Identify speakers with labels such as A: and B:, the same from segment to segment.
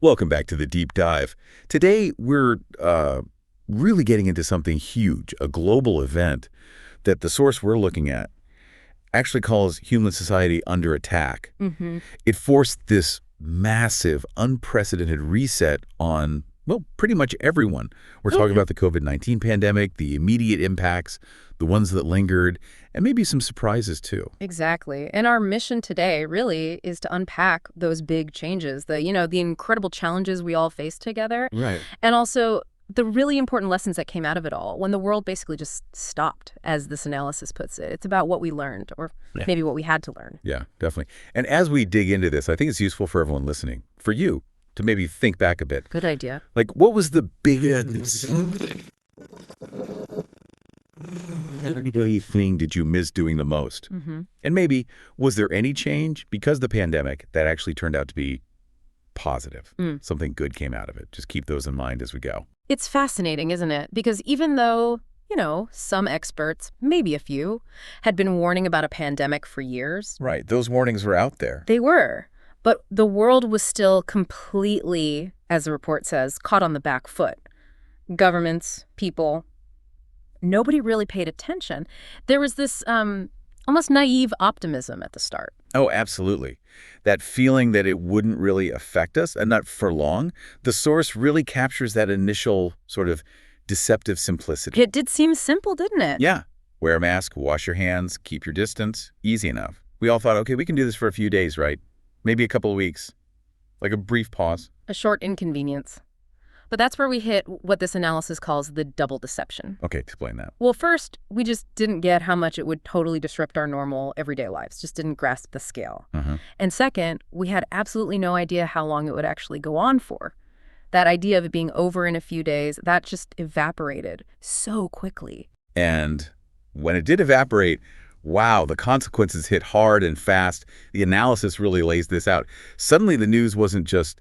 A: Welcome back to the Deep Dive. Today, we're really getting into something huge, a global event that the source we're looking at actually calls human society under attack. It forced this massive, unprecedented reset on, well, pretty much everyone. We're talking about the COVID-19 pandemic, the immediate impacts, the ones that lingered, and maybe some surprises too.
B: Exactly. And our mission today really is to unpack those big changes, the incredible challenges we all face together.
A: Right.
B: And also the really important lessons that came out of it all when the world basically just stopped, as this analysis puts it. It's about what we learned, or maybe what we had to learn.
A: Yeah, definitely. And as we dig into this, I think it's useful for everyone listening, for you, to maybe think back a bit.
B: Good idea.
A: Like, what was the biggest thing did you miss doing the most? And maybe, was there any change because of the pandemic that actually turned out to be positive? Something good came out of it. Just keep those in mind as we go.
B: It's fascinating, isn't it? Because even though, some experts, maybe a few, had been warning about a pandemic for years.
A: Right. Those warnings were out there.
B: They were. But the world was still completely, as the report says, caught on the back foot. Governments, people, nobody really paid attention. There was this almost naive optimism at the start.
A: Oh, absolutely. That feeling that it wouldn't really affect us, and not for long. The source really captures that initial sort of deceptive simplicity.
B: It did seem simple, didn't it?
A: Yeah. Wear a mask, wash your hands, keep your distance. Easy enough. We all thought, okay, we can do this for a few days, right? Maybe a couple of weeks. Like a brief pause.
B: A short inconvenience. But that's where we hit what this analysis calls the double deception.
A: Okay, explain that.
B: Well, first, we just didn't get how much it would totally disrupt our normal everyday lives. Just didn't grasp the scale. And second, we had absolutely no idea how long it would actually go on for. That idea of it being over in a few days, that just evaporated so quickly.
A: And when it did evaporate, wow, the consequences hit hard and fast. The analysis really lays this out. Suddenly the news wasn't just,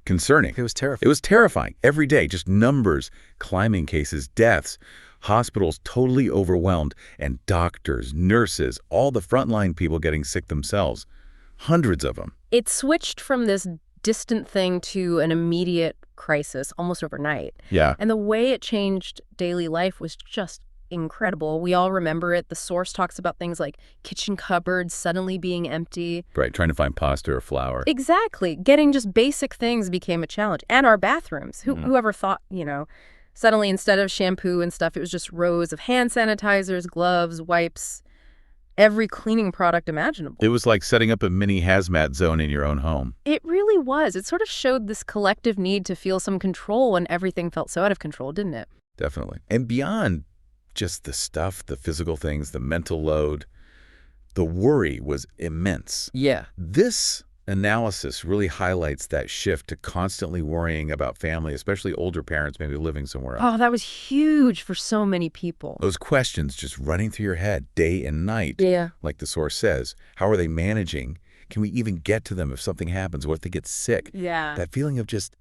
A: concerning.
C: It was terrifying.
A: It was terrifying. Every day, just numbers, climbing cases, deaths, hospitals totally overwhelmed, and doctors, nurses, all the frontline people getting sick themselves. Hundreds of them.
B: It switched from this distant thing to an immediate crisis almost overnight.
A: Yeah.
B: And the way it changed daily life was just incredible. We all remember it. The source talks about things like kitchen cupboards suddenly being empty.
A: Right, trying to find pasta or flour.
B: Exactly. Getting just basic things became a challenge. And our bathrooms. Whoever thought, suddenly instead of shampoo and stuff, it was just rows of hand sanitizers, gloves, wipes, every cleaning product imaginable.
A: It was like setting up a mini hazmat zone in your own home.
B: It really was. It sort of showed this collective need to feel some control when everything felt so out of control, didn't it?
A: Definitely. And beyond just the stuff, the physical things, the mental load, the worry was immense.
C: Yeah.
A: This analysis really highlights that shift to constantly worrying about family, especially older parents maybe living somewhere else.
B: Oh, that was huge for so many people.
A: Those questions just running through your head day and night.
B: Yeah.
A: Like the source says. How are they managing? Can we even get to them if something happens? What if they get sick?
B: Yeah.
A: That feeling of just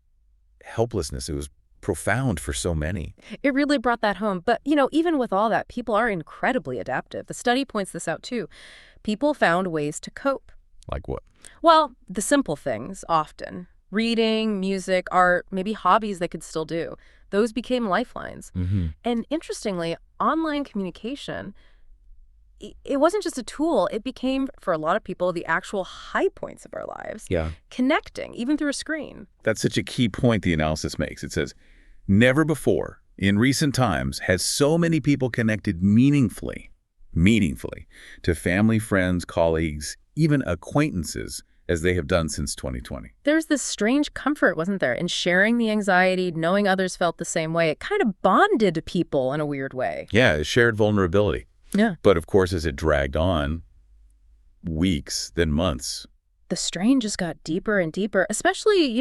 A: helplessness, it was profound for so many.
B: It really brought that home. But, even with all that, people are incredibly adaptive. The study points this out, too. People found ways to cope.
A: Like what?
B: Well, the simple things, often. Reading, music, art, maybe hobbies they could still do. Those became lifelines. And interestingly, online communication, it wasn't just a tool. It became, for a lot of people, the actual high points of our lives.
A: Yeah.
B: Connecting, even through a screen.
A: That's such a key point the analysis makes. It says, never before in recent times has so many people connected meaningfully to family, friends, colleagues, even acquaintances as they have done since 2020.
B: There's this strange comfort, wasn't there, in sharing the anxiety, knowing others felt the same way. It kind of bonded people in a weird way.
A: Yeah, a shared vulnerability.
B: Yeah.
A: But of course, as it dragged on, weeks, then months.
B: The strain just got deeper and deeper, especially,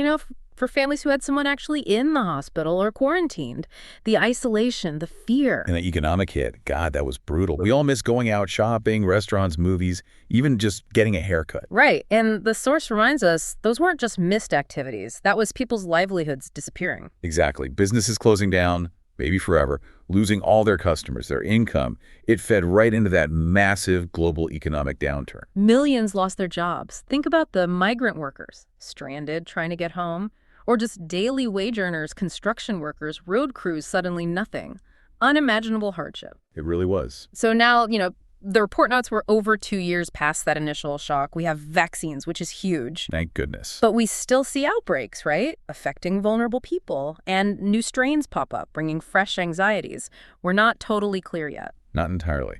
B: for families who had someone actually in the hospital or quarantined. The isolation, the fear.
A: And the economic hit, God, that was brutal. We all miss going out shopping, restaurants, movies, even just getting a haircut.
B: Right. And the source reminds us those weren't just missed activities. That was people's livelihoods disappearing.
A: Exactly. Businesses closing down, maybe forever, losing all their customers, their income. It fed right into that massive global economic downturn.
B: Millions lost their jobs. Think about the migrant workers, stranded, trying to get home, or just daily wage earners, construction workers, road crews, suddenly nothing. Unimaginable hardship.
A: It really was.
B: So now, the report notes we're over 2 years past that initial shock. We have vaccines, which is huge.
A: Thank goodness.
B: But we still see outbreaks, right? Affecting vulnerable people. And new strains pop up, bringing fresh anxieties. We're not totally clear yet.
A: Not entirely.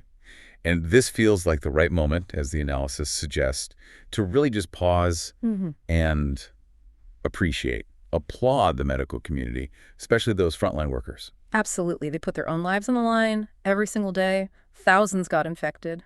A: And this feels like the right moment, as the analysis suggests, to really just pause and appreciate, applaud the medical community, especially those frontline workers.
B: Absolutely. They put their own lives on the line every single day. Thousands got infected.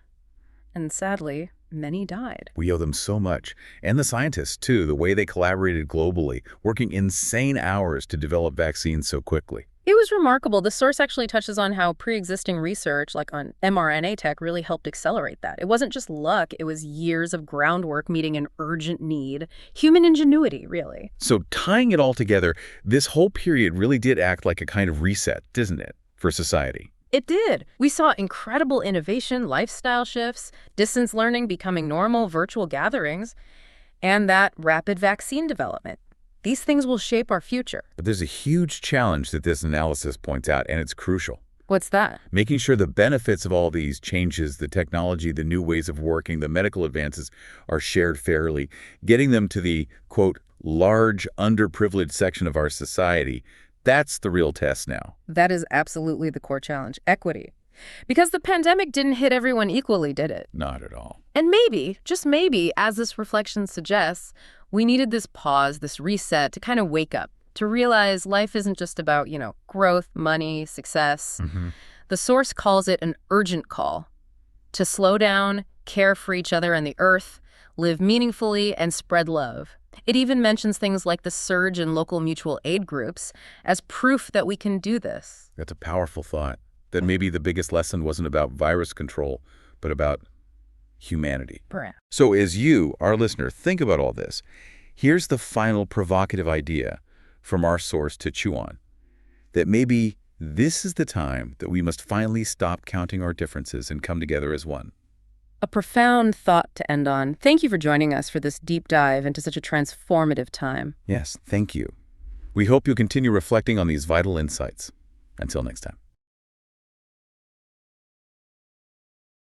B: And sadly, many died.
A: We owe them so much. And the scientists, too, the way they collaborated globally, working insane hours to develop vaccines so quickly.
B: It was remarkable. The source actually touches on how pre-existing research, like on mRNA tech, really helped accelerate that. It wasn't just luck, it was years of groundwork meeting an urgent need. Human ingenuity, really.
A: So tying it all together, this whole period really did act like a kind of reset, didn't it, for society?
B: It did. We saw incredible innovation, lifestyle shifts, distance learning becoming normal, virtual gatherings, and that rapid vaccine development. These things will shape our future.
A: But there's a huge challenge that this analysis points out, and it's crucial.
B: What's that?
A: Making sure the benefits of all these changes, the technology, the new ways of working, the medical advances are shared fairly, getting them to the, quote, large underprivileged section of our society. That's the real test now.
B: That is absolutely the core challenge, equity. Because the pandemic didn't hit everyone equally, did it?
A: Not at all.
B: And maybe, just maybe, as this reflection suggests, we needed this pause, this reset to kind of wake up, to realize life isn't just about, growth, money, success. The source calls it an urgent call to slow down, care for each other and the earth, live meaningfully, and spread love. It even mentions things like the surge in local mutual aid groups as proof that we can do this.
A: That's a powerful thought, that maybe the biggest lesson wasn't about virus control, but about humanity.
B: Perhaps.
A: So as you, our listener, think about all this, here's the final provocative idea from our source to chew on, that maybe this is the time that we must finally stop counting our differences and come together as one.
B: A profound thought to end on. Thank you for joining us for this deep dive into such a transformative time.
A: Yes, thank you. We hope you'll continue reflecting on these vital insights. Until next time.